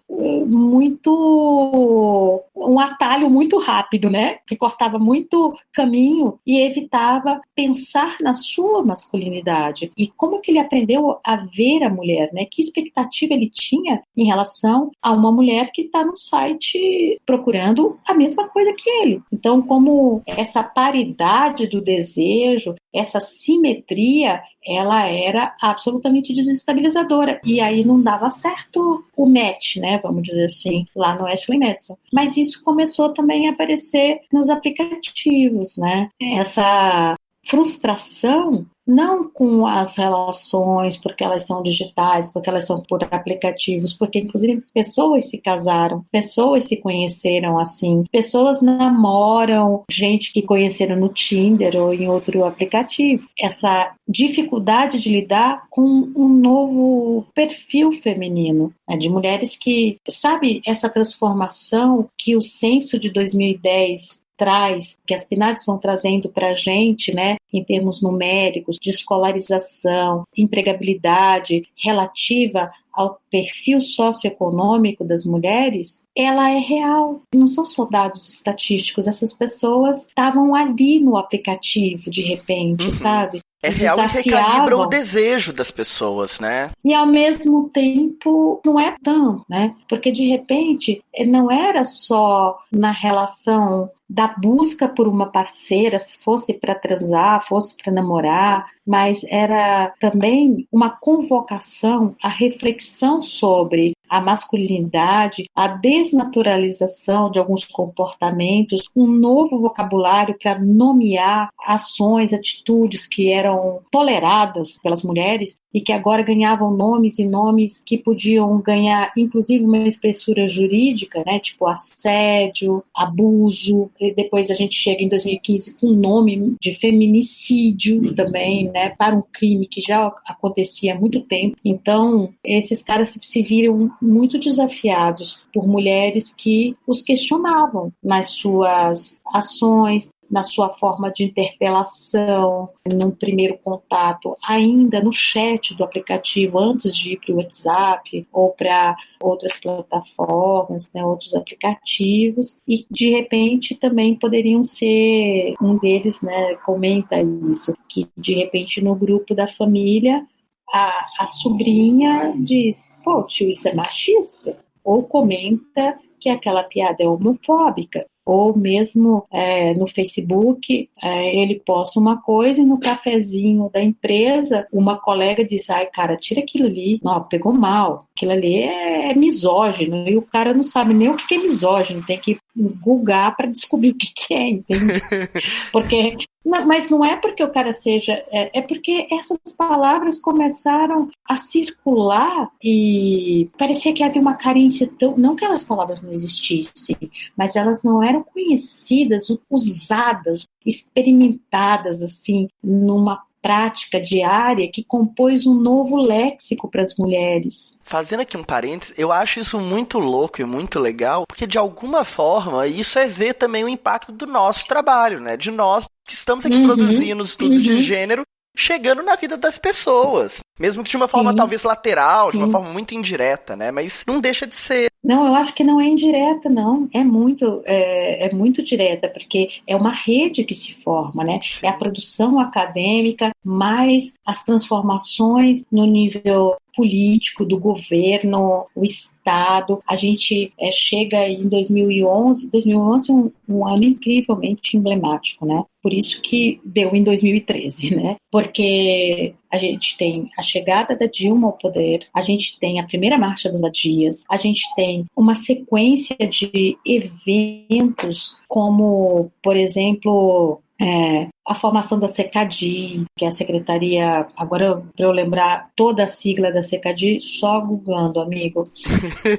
um atalho muito rápido, né? Que cortava muito caminho e evitava pensar na sua masculinidade. E como que ele aprendeu a ver a mulher, né? Que expectativa ele tinha em relação a uma mulher que está no site procurando a mesma coisa que ele. Então, como essa paridade do desejo, essa simetria, ela era absolutamente desestabilizadora. E aí não dava certo o match, né? Vamos dizer assim, lá no Ashley Madison. Mas isso começou também a aparecer nos aplicativos, né? Essa frustração, não com as relações, porque elas são digitais, porque elas são por aplicativos, porque inclusive pessoas se casaram, pessoas se conheceram assim, pessoas namoram gente que conheceram no Tinder ou em outro aplicativo. Essa dificuldade de lidar com um novo perfil feminino, né, de mulheres que, sabe, essa transformação que o censo de 2010 traz, que as PNADs vão trazendo para a gente, né, em termos numéricos, de escolarização, empregabilidade relativa ao perfil socioeconômico das mulheres, ela é real. Não são só dados estatísticos, essas pessoas estavam ali no aplicativo, de repente, sabe? É real e recalibra o desejo das pessoas, né? E ao mesmo tempo não é tanto, né? Porque de repente não era só na relação da busca por uma parceira, se fosse para transar, fosse para namorar, mas era também uma convocação à reflexão sobre a masculinidade, a desnaturalização de alguns comportamentos, um novo vocabulário para nomear ações, atitudes que eram toleradas pelas mulheres e que agora ganhavam nomes e nomes que podiam ganhar, inclusive, uma espessura jurídica, né, tipo assédio, abuso, e depois a gente chega em 2015 com um nome de feminicídio também, né, para um crime que já acontecia há muito tempo. Então, esses caras se viram muito desafiados por mulheres que os questionavam nas suas ações, na sua forma de interpelação, num primeiro contato, ainda no chat do aplicativo, antes de ir para o WhatsApp ou para outras plataformas, né, outros aplicativos, e de repente também poderiam ser, um deles, né, comenta isso, que de repente no grupo da família a sobrinha diz, pô, tio, isso é machista, ou comenta que aquela piada é homofóbica, ou mesmo no Facebook, ele posta uma coisa e no cafezinho da empresa, uma colega diz, ai cara, tira aquilo ali, não, pegou mal, aquilo ali é misógino, e o cara não sabe nem o que é misógino, tem que googar para descobrir o que é, entende? Porque... Mas não é porque o cara seja... É porque essas palavras começaram a circular e parecia que havia uma carência tão... Não que aquelas palavras não existissem, mas elas não eram conhecidas, usadas, experimentadas, assim, numa prática diária que compôs um novo léxico para as mulheres. Fazendo aqui um parênteses, eu acho isso muito louco e muito legal, porque de alguma forma isso é ver também o impacto do nosso trabalho, né? De nós que estamos aqui produzindo estudos de gênero, chegando na vida das pessoas. Mesmo que de uma forma talvez lateral, de uma forma muito indireta, né? Mas não deixa de ser. Não, eu acho que não é indireta, não. É muito direta, porque é uma rede que se forma, né? Sim. É a produção acadêmica, mais as transformações no nível político, do governo, o Estado. A gente chega em 2011 um ano incrivelmente emblemático, né? Por isso que deu em 2013, né? Porque a gente tem a chegada da Dilma ao poder, a gente tem a primeira marcha dos vadias, a gente tem uma sequência de eventos como, por exemplo, a formação da SECADI, que é a secretaria, agora para eu lembrar toda a sigla da SECADI, só googlando, amigo.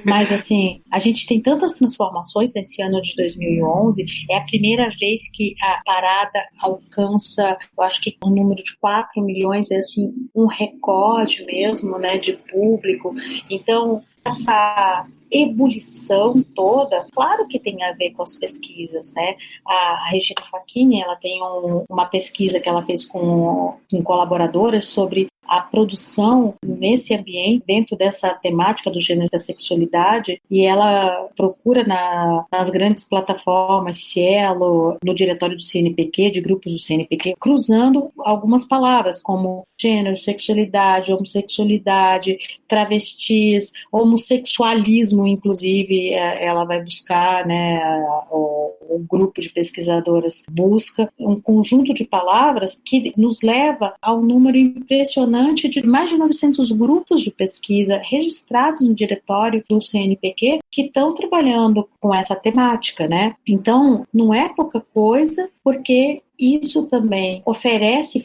Mas assim, a gente tem tantas transformações nesse ano de 2011, é a primeira vez que a parada alcança, eu acho que um número de 4 milhões, é assim, um recorde mesmo, né, de público. Então, essa ebulição toda, claro que tem a ver com as pesquisas, né? A Regina Facchini, ela tem uma pesquisa que ela fez com colaboradoras sobre a produção nesse ambiente, dentro dessa temática do gênero e da sexualidade, e ela procura nas grandes plataformas, Cielo, no diretório do CNPq, de grupos do CNPq, cruzando algumas palavras como gênero, sexualidade, homossexualidade, travestis, homossexualismo, inclusive, ela vai buscar, né, o grupo de pesquisadoras busca um conjunto de palavras que nos leva a um número impressionante de mais de 900 grupos de pesquisa registrados no diretório do CNPq que estão trabalhando com essa temática, né? Então, não é pouca coisa, porque isso também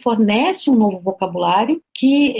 fornece um novo vocabulário que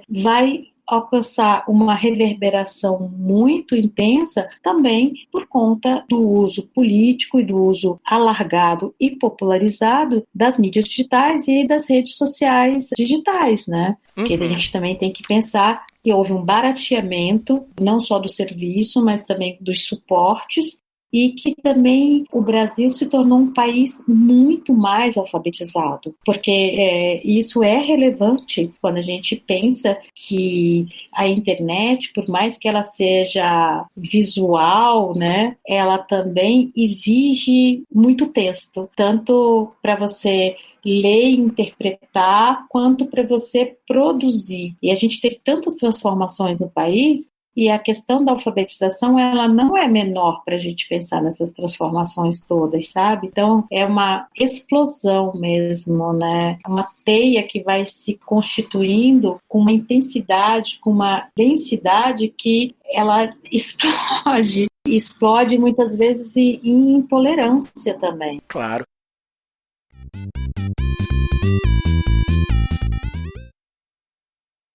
vai alcançar uma reverberação muito intensa também por conta do uso político e do uso alargado e popularizado das mídias digitais e das redes sociais digitais, né? Porque a gente também tem que pensar que houve um barateamento não só do serviço, mas também dos suportes, e que também o Brasil se tornou um país muito mais alfabetizado, porque isso é relevante quando a gente pensa que a internet, por mais que ela seja visual, né, ela também exige muito texto, tanto para você ler e interpretar, quanto para você produzir. E a gente teve tantas transformações no país E a questão da alfabetização, ela não é menor para a gente pensar nessas transformações todas, sabe? Então, é uma explosão mesmo, né? Uma teia que vai se constituindo com uma intensidade, com uma densidade que ela explode. Explode muitas vezes em intolerância também. Claro.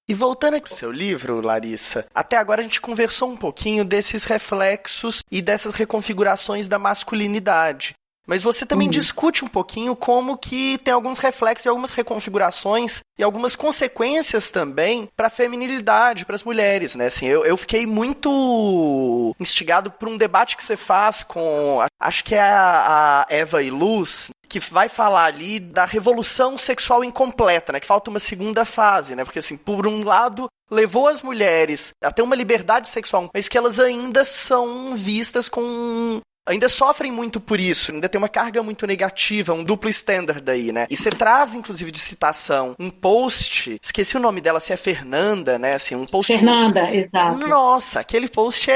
E voltando aqui ao seu livro, Larissa, até agora a gente conversou um pouquinho desses reflexos e dessas reconfigurações da masculinidade. Mas você também discute um pouquinho como que tem alguns reflexos e algumas reconfigurações e algumas consequências também para a feminilidade, para as mulheres, né? Assim, eu fiquei muito instigado por um debate que você faz com, acho que é a Eva Iluz, que vai falar ali da revolução sexual incompleta, né? Que falta uma segunda fase, né? Porque, assim, por um lado, levou as mulheres a ter uma liberdade sexual, mas que elas ainda são vistas com... ainda sofrem muito por isso, ainda tem uma carga muito negativa, um duplo standard aí, né? E você traz, inclusive, de citação, um post, esqueci o nome dela, se é Fernanda, né? Assim, um post... Fernanda, exato. Nossa, aquele post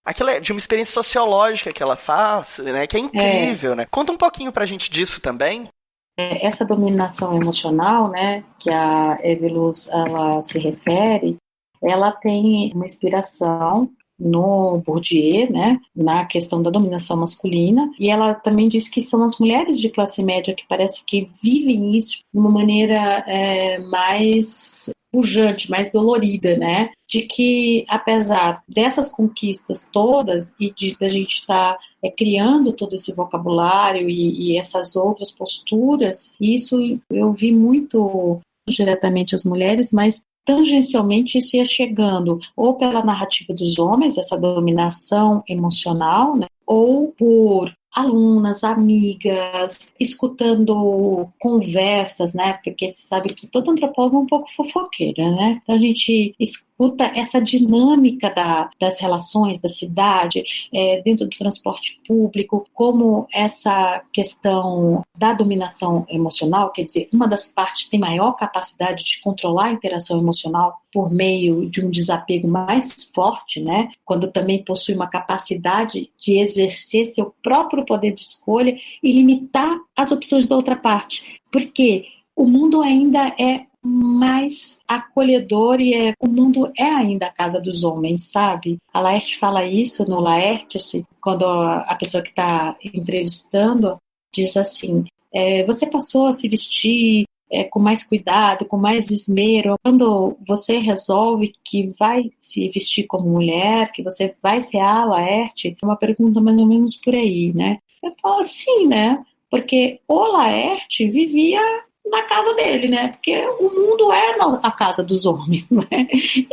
aquilo é de uma experiência sociológica que ela faz, né? Que é incrível, né? Conta um pouquinho pra gente disso também. Essa dominação emocional, né, que a Eva Iluz, ela se refere, ela tem uma inspiração no Bourdieu, né, na questão da dominação masculina, e ela também diz que são as mulheres de classe média que parece que vivem isso de uma maneira mais pujante, mais dolorida, né, de que apesar dessas conquistas todas e de a gente estar criando todo esse vocabulário e essas outras posturas, isso eu vi muito diretamente as mulheres, mas tangencialmente isso ia chegando ou pela narrativa dos homens, essa dominação emocional, né, ou por alunas, amigas, escutando conversas, né, porque você sabe que todo antropólogo é um pouco fofoqueira, né, então a gente escuta essa dinâmica das relações da cidade, dentro do transporte público, como essa questão da dominação emocional, quer dizer, uma das partes tem maior capacidade de controlar a interação emocional por meio de um desapego mais forte, né, quando também possui uma capacidade de exercer seu próprio poder de escolha e limitar as opções da outra parte, porque o mundo ainda é mais acolhedor e o mundo é ainda a casa dos homens, sabe? A Laerte fala isso no Laertes, quando a pessoa que está entrevistando diz assim, você passou a se vestir com mais cuidado, com mais esmero, quando você resolve que vai se vestir como mulher, que você vai ser a Laerte, é uma pergunta mais ou menos por aí, né? Eu falo assim, né? Porque o Laerte vivia na casa dele, né? Porque o mundo é a casa dos homens, né?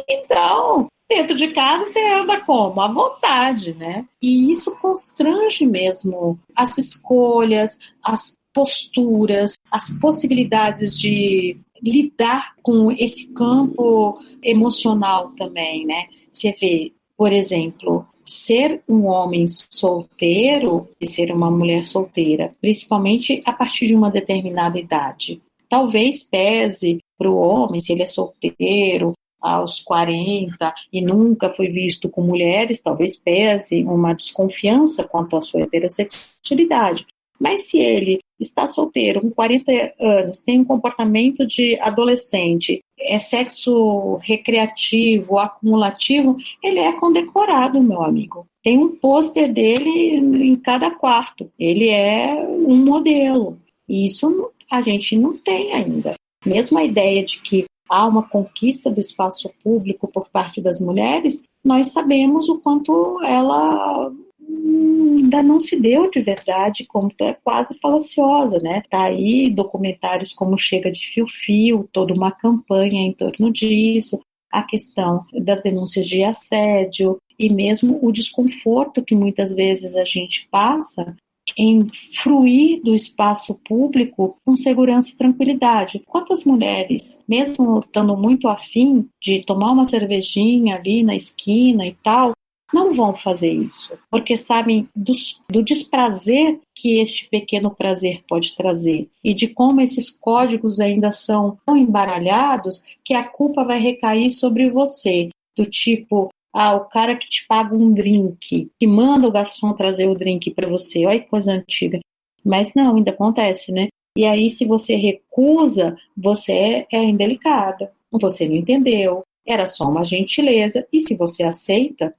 Então, dentro de casa você anda como? À vontade, né? E isso constrange mesmo as escolhas, as posturas, as possibilidades de lidar com esse campo emocional também, né? Você vê, por exemplo, ser um homem solteiro e ser uma mulher solteira, principalmente a partir de uma determinada idade, talvez pese para o homem, se ele é solteiro aos 40 e nunca foi visto com mulheres, talvez pese uma desconfiança quanto à sua heterossexualidade. Mas se ele está solteiro, com 40 anos, tem um comportamento de adolescente, é sexo recreativo, acumulativo, ele é condecorado, meu amigo. Tem um pôster dele em cada quarto. Ele é um modelo. E isso a gente não tem ainda. Mesmo a ideia de que há uma conquista do espaço público por parte das mulheres, nós sabemos o quanto ela ainda não se deu de verdade, como é quase falaciosa, né? Tá aí documentários como Chega de Fio-Fio, toda uma campanha em torno disso, a questão das denúncias de assédio e mesmo o desconforto que muitas vezes a gente passa em fruir do espaço público com segurança e tranquilidade. Quantas mulheres, mesmo estando muito afim de tomar uma cervejinha ali na esquina e tal, não vão fazer isso, porque sabem do desprazer que este pequeno prazer pode trazer e de como esses códigos ainda são tão embaralhados que a culpa vai recair sobre você, do tipo, o cara que te paga um drink, que manda o garçom trazer o drink para você, olha que coisa antiga. Mas não, ainda acontece, né? E aí, se você recusa, você é indelicada, você não entendeu, era só uma gentileza. E se você aceita,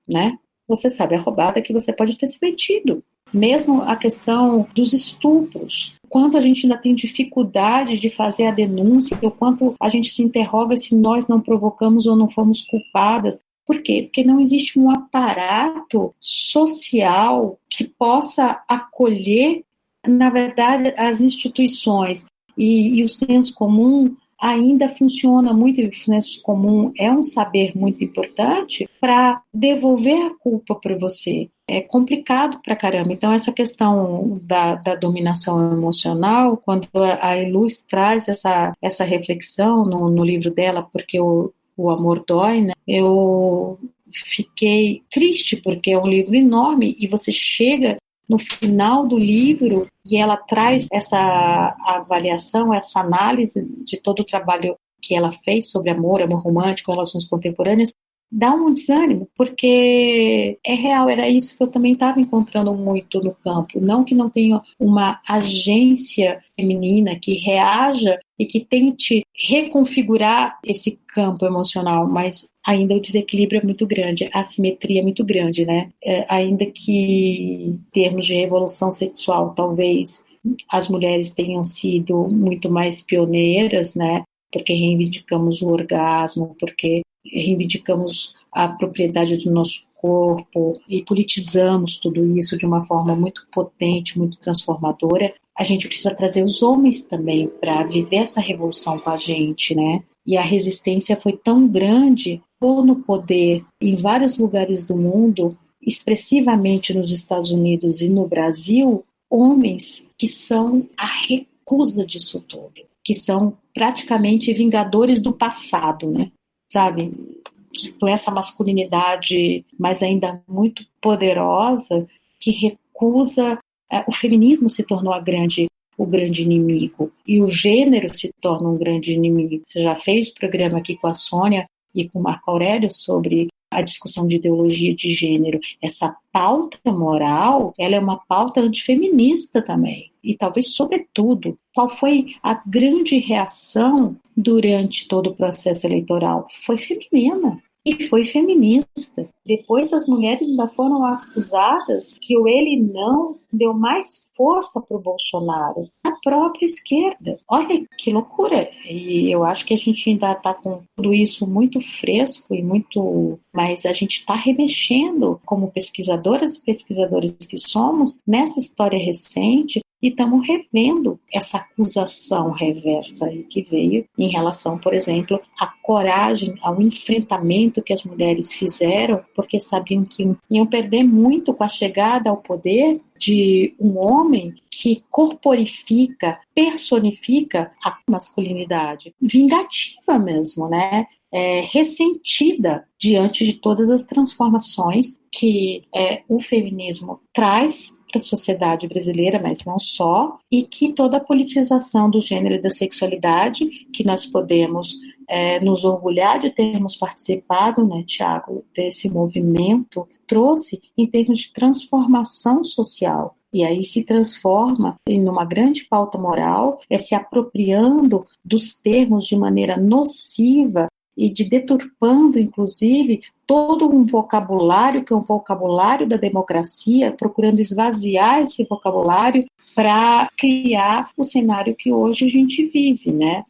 né? Você sabe a roubada que você pode ter se metido. Mesmo a questão dos estupros, quanto a gente ainda tem dificuldade de fazer a denúncia, o quanto a gente se interroga se nós não provocamos ou não fomos culpadas. Por quê? Porque não existe um aparato social que possa acolher, na verdade, as instituições e o senso comum ainda funciona muito, e o senso comum é um saber muito importante para devolver a culpa para você. É complicado pra caramba. Então, essa questão da dominação emocional, quando a Iluz traz essa reflexão no livro dela, porque o amor dói, né? Eu fiquei triste, porque é um livro enorme, e você chega no final do livro e ela traz essa avaliação, essa análise de todo o trabalho que ela fez sobre amor romântico, relações contemporâneas, dá um desânimo, porque é real, era isso que eu também estava encontrando muito no campo. Não que não tenha uma agência feminina que reaja e que tente reconfigurar esse campo emocional, mas ainda o desequilíbrio é muito grande, a assimetria é muito grande, né? Ainda que em termos de revolução sexual, talvez as mulheres tenham sido muito mais pioneiras, né? Porque reivindicamos o orgasmo, porque reivindicamos a propriedade do nosso corpo e politizamos tudo isso de uma forma muito potente, muito transformadora. A gente precisa trazer os homens também para viver essa revolução com a gente, né? E a resistência foi tão grande, ou no poder, em vários lugares do mundo, expressivamente nos Estados Unidos e no Brasil, homens que são a recusa disso tudo, que são praticamente vingadores do passado, né? Sabe? Com essa masculinidade, mas ainda muito poderosa, que recusa. O feminismo se tornou o grande inimigo, e o gênero se torna um grande inimigo. Você já fez o programa aqui com a Sônia e com o Marco Aurélio sobre a discussão de ideologia de gênero. Essa pauta moral, ela é uma pauta antifeminista também. E talvez, sobretudo, qual foi a grande reação durante todo o processo eleitoral? Foi feminina. E foi feminista. Depois as mulheres ainda foram acusadas que o ele não deu mais força para o Bolsonaro, a própria esquerda. Olha que loucura. E eu acho que a gente ainda está com tudo isso muito fresco e muito... Mas a gente está remexendo como pesquisadoras e pesquisadores que somos nessa história recente e estamos revendo essa acusação reversa aí que veio em relação, por exemplo, à coragem, ao enfrentamento que as mulheres fizeram, porque sabiam que iam perder muito com a chegada ao poder de um homem que corporifica, personifica a masculinidade, vingativa mesmo, né? Ressentida diante de todas as transformações que o feminismo traz para a sociedade brasileira, mas não só, e que toda a politização do gênero e da sexualidade, que nós podemos nos orgulhar de termos participado, né, Tiago, desse movimento, trouxe em termos de transformação social. E aí se transforma em uma grande pauta moral, se apropriando dos termos de maneira nociva e de deturpando, inclusive, todo um vocabulário, que é um vocabulário da democracia, procurando esvaziar esse vocabulário para criar o cenário que hoje a gente vive, né?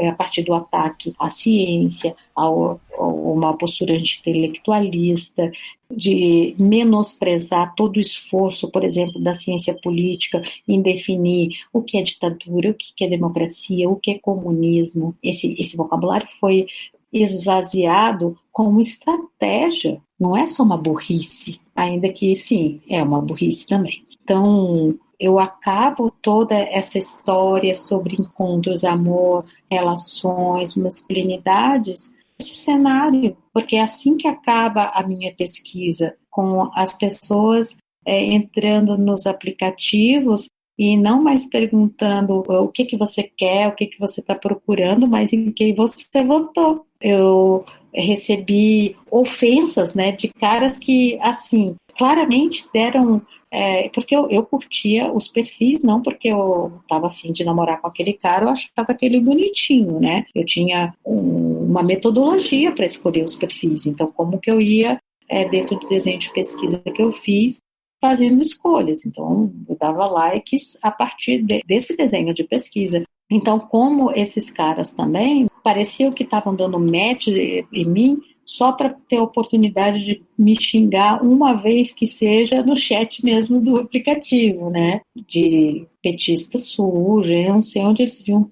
A partir do ataque à ciência, a uma postura anti-intelectualista, de menosprezar todo o esforço, por exemplo, da ciência política em definir o que é ditadura, o que é democracia, o que é comunismo. Esse vocabulário foi esvaziado como estratégia, não é só uma burrice, ainda que sim, é uma burrice também. Então, eu acabo toda essa história sobre encontros, amor, relações, masculinidades, esse cenário, porque é assim que acaba a minha pesquisa, com as pessoas entrando nos aplicativos e não mais perguntando o que você quer, o que você está procurando, mas em quem você votou. Eu recebi ofensas, né, de caras que, assim, claramente deram... porque eu curtia os perfis, não porque eu estava afim de namorar com aquele cara, eu achava aquele bonitinho, né? Eu tinha uma metodologia para escolher os perfis, então como que eu ia, dentro do desenho de pesquisa que eu fiz, fazendo escolhas. Então eu dava likes a partir desse desenho de pesquisa. Então, como esses caras também pareciam que estavam dando match em mim, só para ter a oportunidade de me xingar uma vez que seja no chat mesmo do aplicativo, né? De petista suja, eu não sei onde eles viam um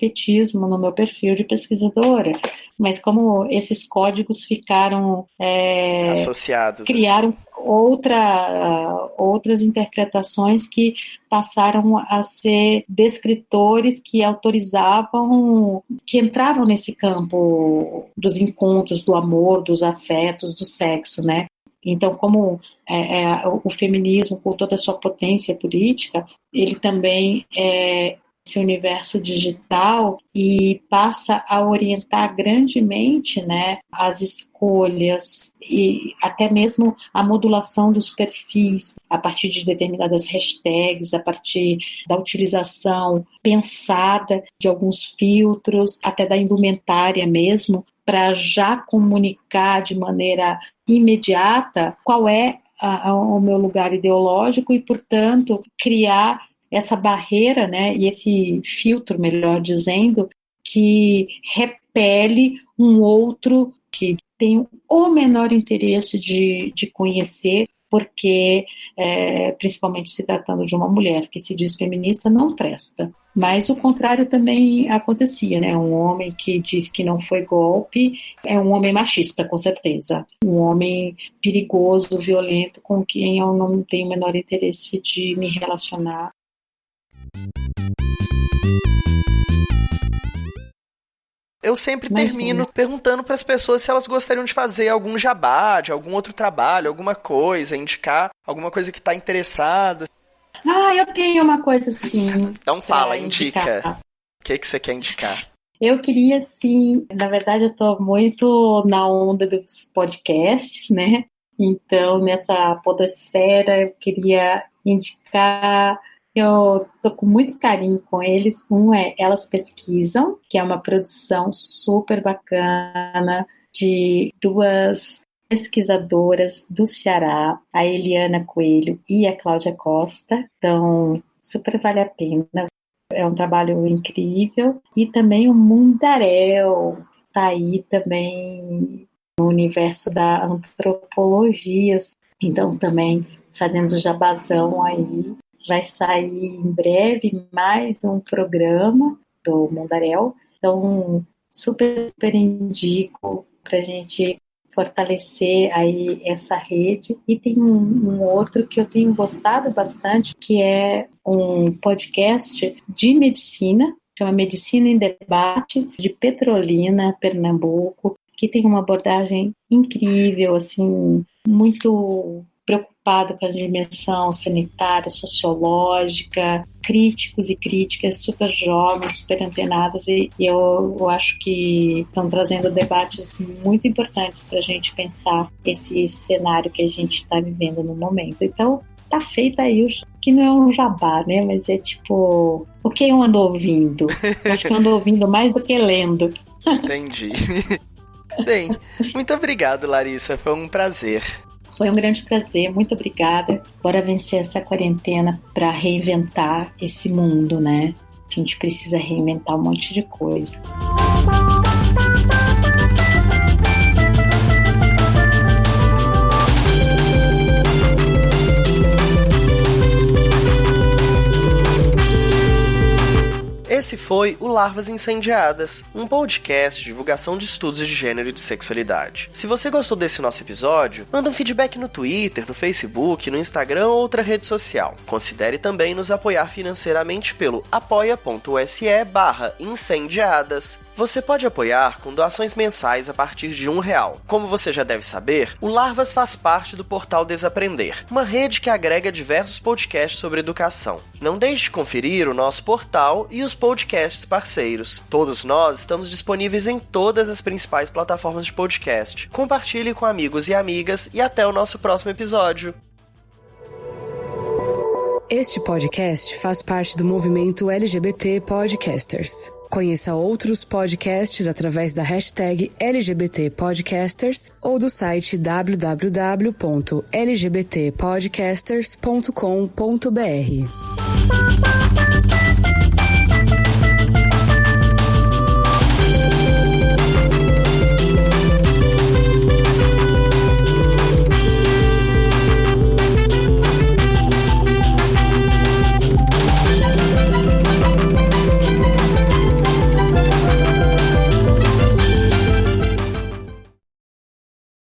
no meu perfil de pesquisadora, mas como esses códigos ficaram associados, criaram assim, outras interpretações que passaram a ser descritores que autorizavam, que entravam nesse campo dos encontros, do amor, dos afetos, do sexo, né? Então, como o feminismo, com toda a sua potência política, ele também esse universo digital e passa a orientar grandemente, né, as escolhas e até mesmo a modulação dos perfis a partir de determinadas hashtags, a partir da utilização pensada de alguns filtros, até da indumentária mesmo, para já comunicar de maneira imediata qual é o meu lugar ideológico e, portanto, criar essa barreira, né, e esse filtro, melhor dizendo, que repele um outro que tem o menor interesse de conhecer, porque, principalmente se tratando de uma mulher que se diz feminista, não presta. Mas o contrário também acontecia, né? Um homem que diz que não foi golpe é um homem machista, com certeza. Um homem perigoso, violento, com quem eu não tenho o menor interesse de me relacionar. Eu sempre termino perguntando para as pessoas se elas gostariam de fazer algum jabá, de algum outro trabalho, alguma coisa, indicar alguma coisa que está interessado. Eu tenho uma coisa assim. Então fala, indica. O que você quer indicar? Eu queria, sim, na verdade eu estou muito na onda dos podcasts, né? Então, nessa podosfera, eu queria indicar... Eu tô com muito carinho com eles. Um é Elas Pesquisam, que é uma produção super bacana de duas pesquisadoras do Ceará, a Eliana Coelho e a Cláudia Costa. Então, super vale a pena. É um trabalho incrível. E também o Mundaréu está aí também no universo da antropologia. Então, também fazendo jabazão aí. Vai sair em breve mais um programa do Mundaréu. Então, super indico para a gente fortalecer aí essa rede. E tem um outro que eu tenho gostado bastante, que é um podcast de medicina, chama Medicina em Debate, de Petrolina, Pernambuco, que tem uma abordagem incrível, assim, muito preocupado com a dimensão sanitária, sociológica, críticos e críticas super jovens, super antenados, e eu acho que estão trazendo debates muito importantes para a gente pensar esse cenário que a gente está vivendo no momento. Então, tá feito aí, que não é um jabá, né? Mas é tipo, o que eu ando ouvindo? Acho que eu ando ouvindo mais do que lendo. Entendi. Bem, muito obrigado, Larissa, foi um prazer. Foi um grande prazer, muito obrigada. Bora vencer essa quarentena para reinventar esse mundo, né? A gente precisa reinventar um monte de coisa. Esse foi o Larvas Incendiadas, um podcast de divulgação de estudos de gênero e de sexualidade. Se você gostou desse nosso episódio, manda um feedback no Twitter, no Facebook, no Instagram ou outra rede social. Considere também nos apoiar financeiramente pelo apoia.se/incendiadas. Você pode apoiar com doações mensais a partir de R$1. Como você já deve saber, o Larvas faz parte do portal Desaprender, uma rede que agrega diversos podcasts sobre educação. Não deixe de conferir o nosso portal e os podcasts parceiros. Todos nós estamos disponíveis em todas as principais plataformas de podcast. Compartilhe com amigos e amigas e até o nosso próximo episódio. Este podcast faz parte do movimento LGBT Podcasters. Conheça outros podcasts através da hashtag LGBT Podcasters ou do site www.lgbtpodcasters.com.br.